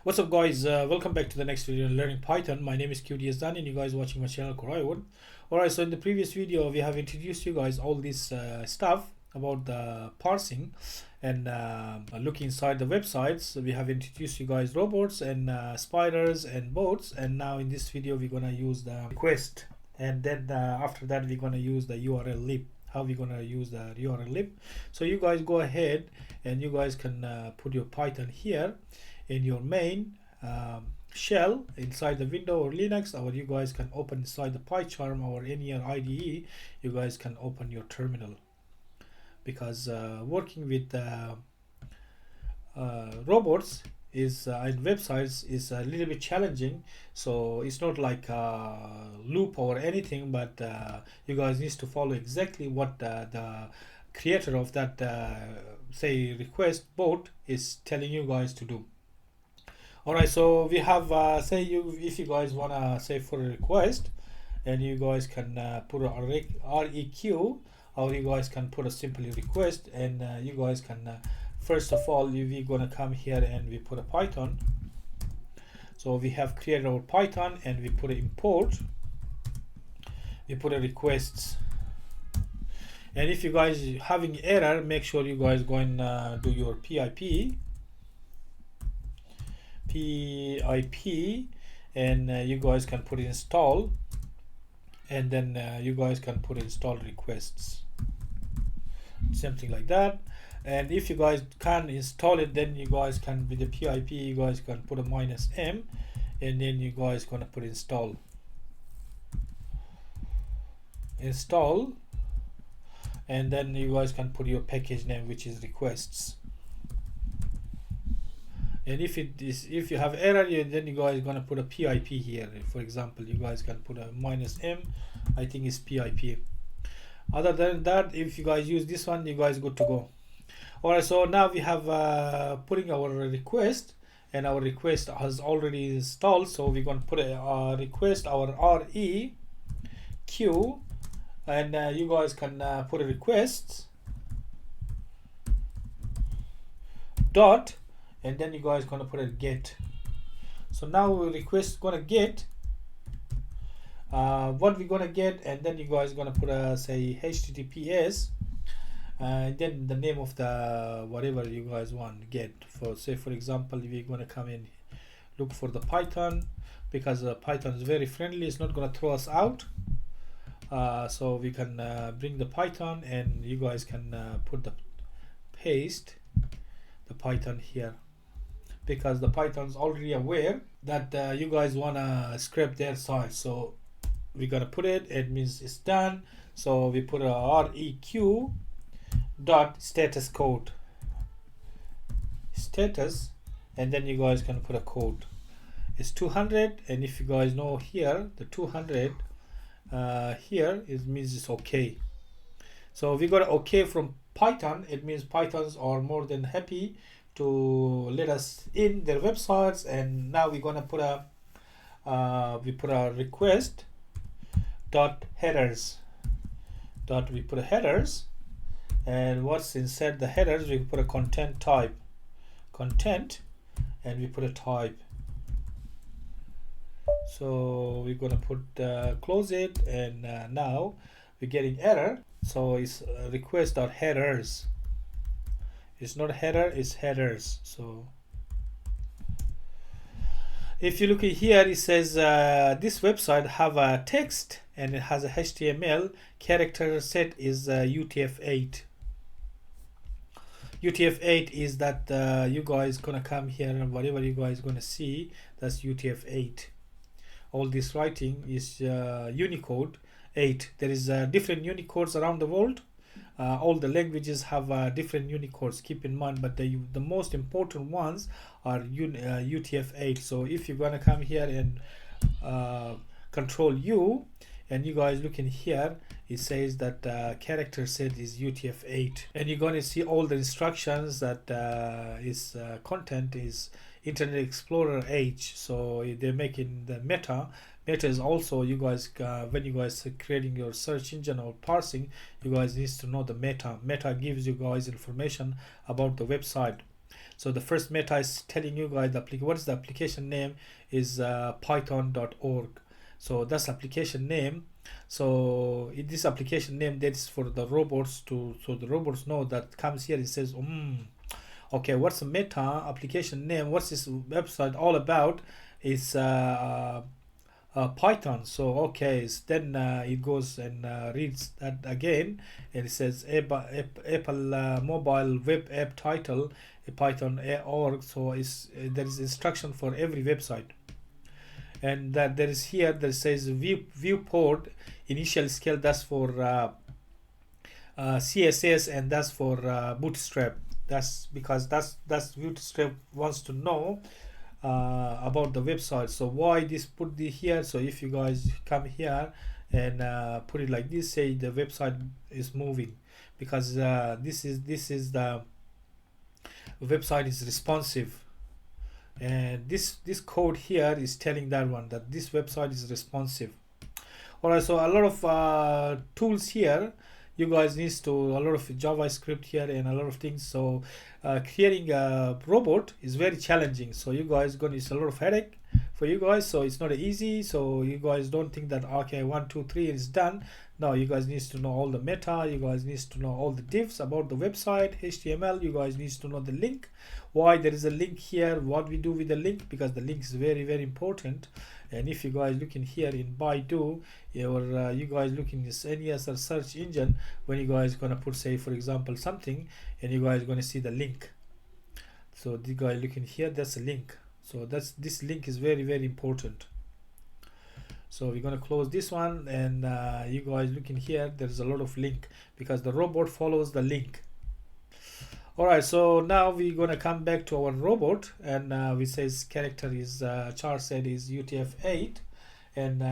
What's up guys, welcome back to the next video on learning Python. My name is QDS Dan and you guys watching my channel Koraiwood. Alright, so in the previous video we have introduced you guys all this stuff about the parsing and looking inside the websites. So we have introduced you guys robots and spiders and boats, and now in this video we're gonna use the request, and then after that we're gonna use the Urllib. How we're gonna use the Urllib. So you guys go ahead and you guys can put your Python here in your main shell inside the window or Linux, or you guys can open inside the PyCharm or any other IDE. You guys can open your terminal, because working with robots is and websites is a little bit challenging. So it's not like a loop or anything, but you guys need to follow exactly what the creator of that say request bot is telling you guys to do. Alright, so we have say if you guys wanna say for a request, and you guys can put a REQ, or you guys can put a simply request, and you guys can first of all we're gonna come here and we put a Python. So we have created our Python and we put an import, we put a requests, and if you guys having error, make sure you guys go and do your PIP, and you guys can put install, and then you guys can put install requests, something like that. And if you guys can install it, then you guys can, with the PIP, you guys can put a -m, and then you guys gonna put install, and then you guys can put your package name, which is requests. And if you have error, then you guys gonna put a PIP here. For example, you guys can put a -m, I think it's PIP. Other than that, if you guys use this one, you guys good to go. Alright, so now we have putting our request, and our request has already installed. So we're gonna put a request, our REQ, and you guys can put a request dot, and then you guys gonna put a get. So now request gonna get what we're gonna get, and then you guys gonna put a say HTTPS, and then the name of the whatever you guys want get. For say for example, we're gonna come in, look for the Python, because Python is very friendly, it's not gonna throw us out. So we can bring the Python, and you guys can put the paste the Python here, because the Python's already aware that you guys wanna scrape their side. So we're gonna put it, it means it's done. So we put a REQ dot status code, status, and then you guys can put a code. It's 200, and if you guys know here the 200 here it means it's okay. So we got an okay from Python. It means Pythons are more than happy to let us in their websites. And now we're gonna put a we put a request dot headers dot, we put a headers, and what's inside the headers, we put a content type, content, and we put a type. So we're gonna put close it, and now we're getting error. So it's request dot headers, it's not header, it's headers. So if you look at here, it says this website have a text and it has a HTML character set is UTF-8. UTF-8 is that you guys gonna come here, and whatever you guys gonna see, that's UTF-8. All this writing is Unicode 8. There is different Unicodes around the world. All the languages have different Unicodes, keep in mind, but the most important ones are UTF-8. So if you're gonna come here and control U, and you guys look in here, it says that character set is UTF-8, and you're gonna see all the instructions that is content is Internet Explorer H. So they're making the meta is also, you guys when you guys are creating your search engine or parsing, you guys need to know the meta gives you guys information about the website. So the first meta is telling you guys what is the application name is python.org. So that's application name. So in this application name, that is for the robots to, so the robots know that comes here. It says, okay, what's the meta application name? What's this website all about? It's Python. So okay, then it goes and reads that again, and it says Apple mobile web app title Python org. So there is instruction for every website, and that there is here that says viewport initial scale. That's for CSS, and that's for Bootstrap. That's because that's Bootstrap wants to know about the website. So why this put the here? So if you guys come here and put it like this, say the website is moving, because this is the website is responsive, and this code here is telling that one that this website is responsive. All right, so a lot of tools here. You guys need to a lot of JavaScript here and a lot of things. So creating a robot is very challenging. So you guys gonna use a lot of headache for you guys. So it's not easy. So you guys don't think that okay, 1 2 3 is done. No, you guys need to know all the meta. You guys need to know all the divs about the website, HTML. You guys need to know the link. Why there is a link here? What we do with the link? Because the link is very important. And if you guys looking here in Baidu, or you guys looking in any other search engine, when you guys gonna put, say for example something, and you guys gonna see the link. So the guy looking here, that's a link. So this link is very important. So we're gonna close this one, and you guys looking here, there's a lot of link because the robot follows the link. All right, so now we're gonna come back to our robot, and we says character is char said is UTF-8, and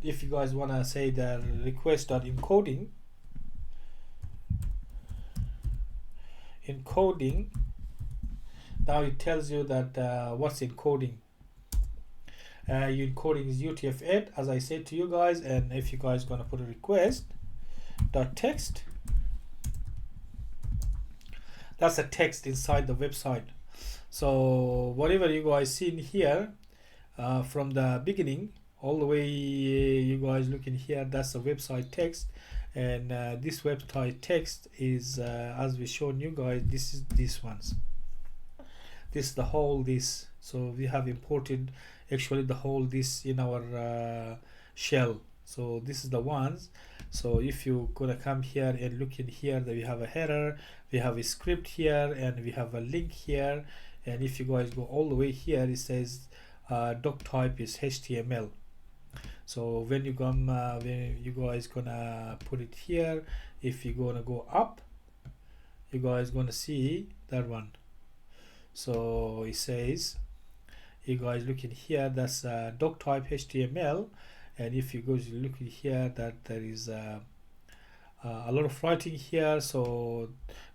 if you guys wanna say the request.encoding, now it tells you that what's encoding. Your encoding is UTF-8, as I said to you guys, and if you guys gonna put a request.text, that's a text inside the website. So whatever you guys see in here from the beginning all the way, you guys looking here, that's the website text, and this website text is as we shown you guys, this is these ones, this the whole this. So we have imported actually the whole this in our shell. So this is the ones. So if you gonna come here and look in here, that we have a header, we have a script here, and we have a link here, and if you guys go all the way here, it says doc type is HTML. So when you come when you guys gonna put it here, if you're gonna go up, you guys gonna see that one. So it says, you guys looking here, that's doc type HTML, and if you go look here, that there is a lot of writing here, so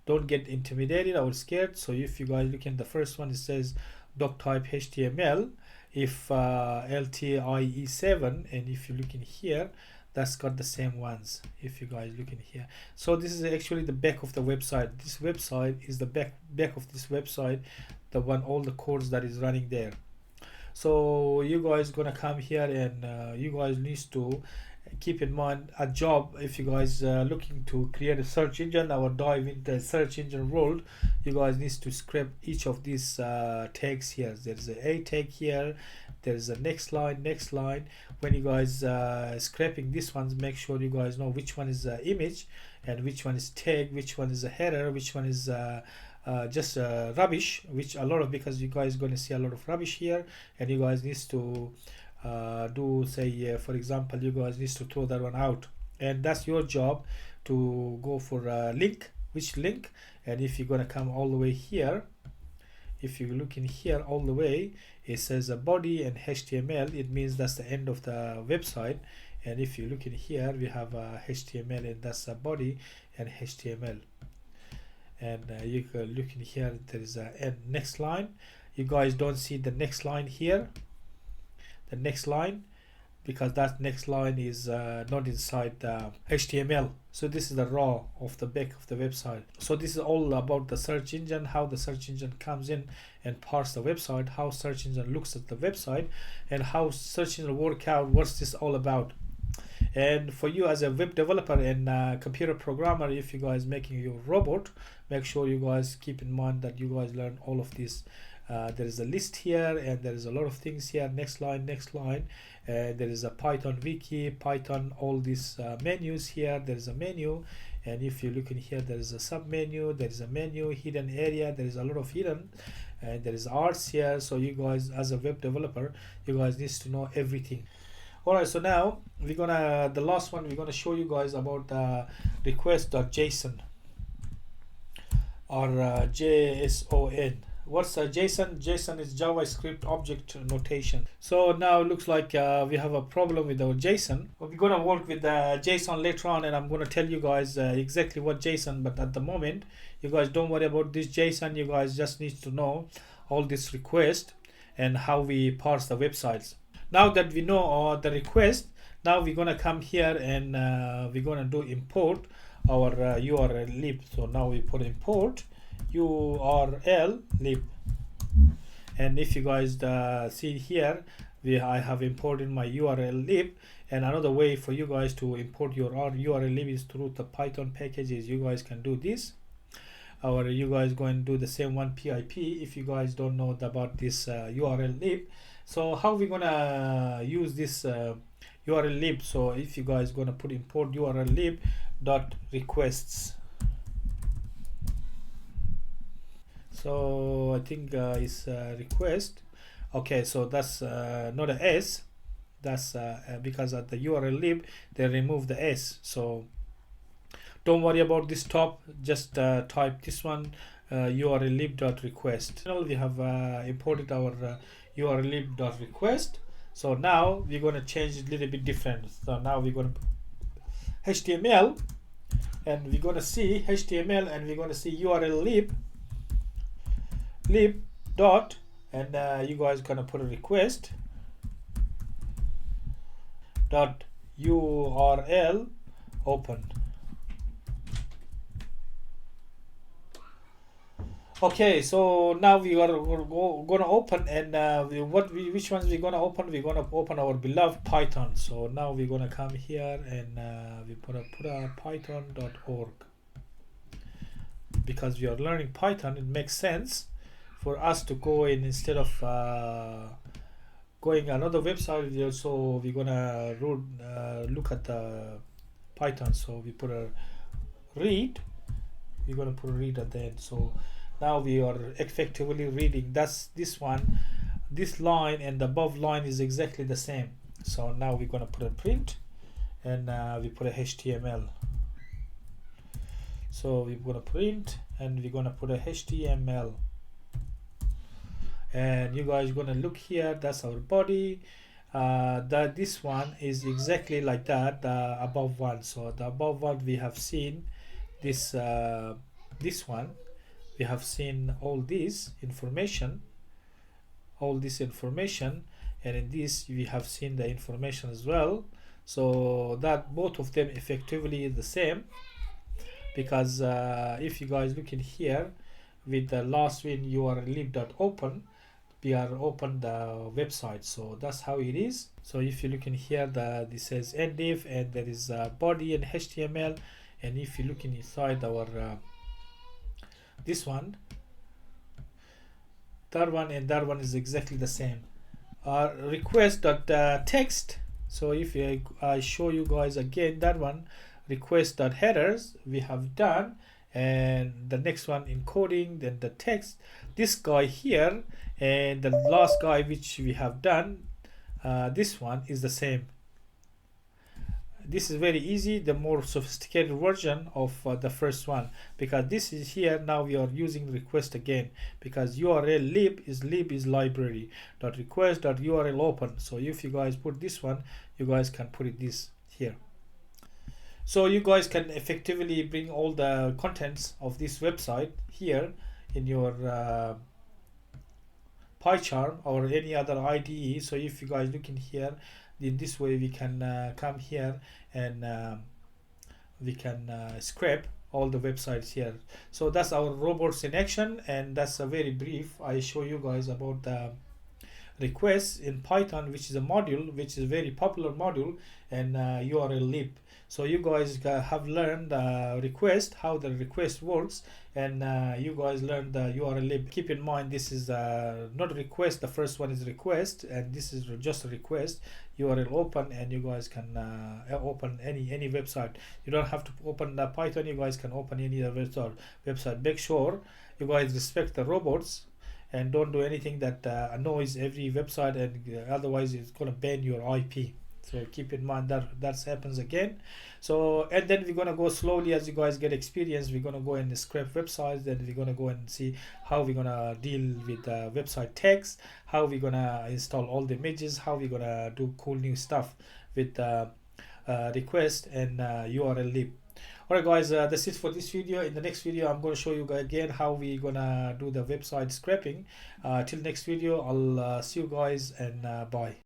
don't get intimidated or scared. So if you guys look at the first one, it says doc type HTML, if LTIE7, and if you look in here, that's got the same ones. If you guys look in here, so this is actually the back of the website. This website is the back of this website, the one, all the codes that is running there. So you guys gonna come here, and you guys need to keep in mind a job. If you guys looking to create a search engine or dive into the search engine world, you guys need to scrape each of these tags here. There's a tag here, there's a next line. When you guys scraping these ones, make sure you guys know which one is image and which one is tag, which one is a header, which one is just rubbish, which a lot of, because you guys going to see a lot of rubbish here, and you guys need to do, say for example, you guys need to throw that one out, and that's your job to go for a link, which link. And if you're going to come all the way here, if you look in here all the way, it says a body and HTML, it means that's the end of the website. And if you look in here, we have HTML, and that's a body and HTML. And you can look in here, there is a next line. You guys don't see the next line here, the next line, because that next line is not inside the HTML. So this is the raw of the back of the website. So this is all about the search engine, how the search engine comes in and parse the website, how search engine looks at the website, and how search engine work out what's this all about. And for you as a web developer and computer programmer, if you guys making your robot, make sure you guys keep in mind that you guys learn all of this. There is a list here, and there is a lot of things here. Next line, next line. There is a Python wiki, Python, all these menus here. There is a menu, and if you look in here, there is a sub menu, there is a menu, hidden area, there is a lot of hidden, and there is arts here. So you guys as a web developer, you guys need to know everything. Alright, so now we're gonna, the last one, we're gonna show you guys about request.json or JSON. What's JSON? JSON is JavaScript object notation. So now it looks like we have a problem with our JSON. We're gonna work with JSON later on, and I'm gonna tell you guys exactly what JSON. But at the moment, you guys don't worry about this JSON. You guys just need to know all this request and how we parse the websites. Now that we know the request, now we're gonna come here and we're gonna do import our Urllib. So now we put import Urllib, and if you guys see here, I have imported my Urllib. And another way for you guys to import your Urllib is through the Python packages. You guys can do this, or you guys go and do the same one pip if you guys don't know about this Urllib. So how we gonna use this Urllib? So if you guys gonna put import Urllib dot requests. So I think it's request. Okay, so that's not a S. That's because at the Urllib they remove the S. So don't worry about this top. Just type this one, urllib.request. We have imported our urllib.request. So now we're going to change it a little bit different. So now we're going to HTML, and we're going to see HTML, and we're going to see urllib dot, and you guys gonna put a request dot URL open. Okay, so now we are gonna open, and which ones we're gonna open? We're gonna open our beloved Python. So now we're gonna come here and we put a python.org, because we are learning Python. It makes sense for us to go in instead of going another website. So we're gonna look at the Python. So we put a read. We're gonna put a read at the end. So now we are effectively reading. That's this one. This line and the above line is exactly the same. So now we're gonna put a print, and we put a HTML. So we're gonna print, and we're gonna put a HTML. And you guys gonna look here, that's our body. That this one is exactly like that, the above one. So the above one we have seen this this one, we have seen all this information, and in this we have seen the information as well. So that both of them effectively is the same, because if you guys look in here with the last one urllib.open, we are open the website. So that's how it is. So if you look in here, this says endif, and there is body and HTML. And if you look inside our this one, that one and that one is exactly the same. Request.text. So if I show you guys again, that one request.headers we have done, and the next one encoding, then the text, this guy here, and the last guy which we have done, this one is the same. This is very easy, the more sophisticated version of the first one, because this is here. Now we are using request again, because lib is library dot request dot url open. So if you guys put this one, you guys can put it this here. So you guys can effectively bring all the contents of this website here in your PyCharm or any other IDE. So if you guys look in here, In this way we can come here and we can scrape all the websites here. So that's our robots in action, and that's a very brief. I show you guys about the requests in Python, which is a module, which is a very popular module, and Urllib. So you guys have learned request, how the request works, and you guys learned the Urllib. Keep in mind, this is not request. The first one is request, and this is just a request. URL open, and you guys can open any website. You don't have to open the Python. You guys can open any other website. Make sure you guys respect the robots and don't do anything that annoys every website, and otherwise it's gonna ban your IP. So keep in mind that happens again. So, and then we're gonna go slowly as you guys get experience. We're gonna go and scrape websites. Then we're gonna go and see how we're gonna deal with website text, how we're gonna install all the images, how we're gonna do cool new stuff with request and Urllib. Alright guys, that's it for this video. In the next video I'm going to show you guys again how we gonna do the website scraping. Till next video, I'll see you guys, and bye.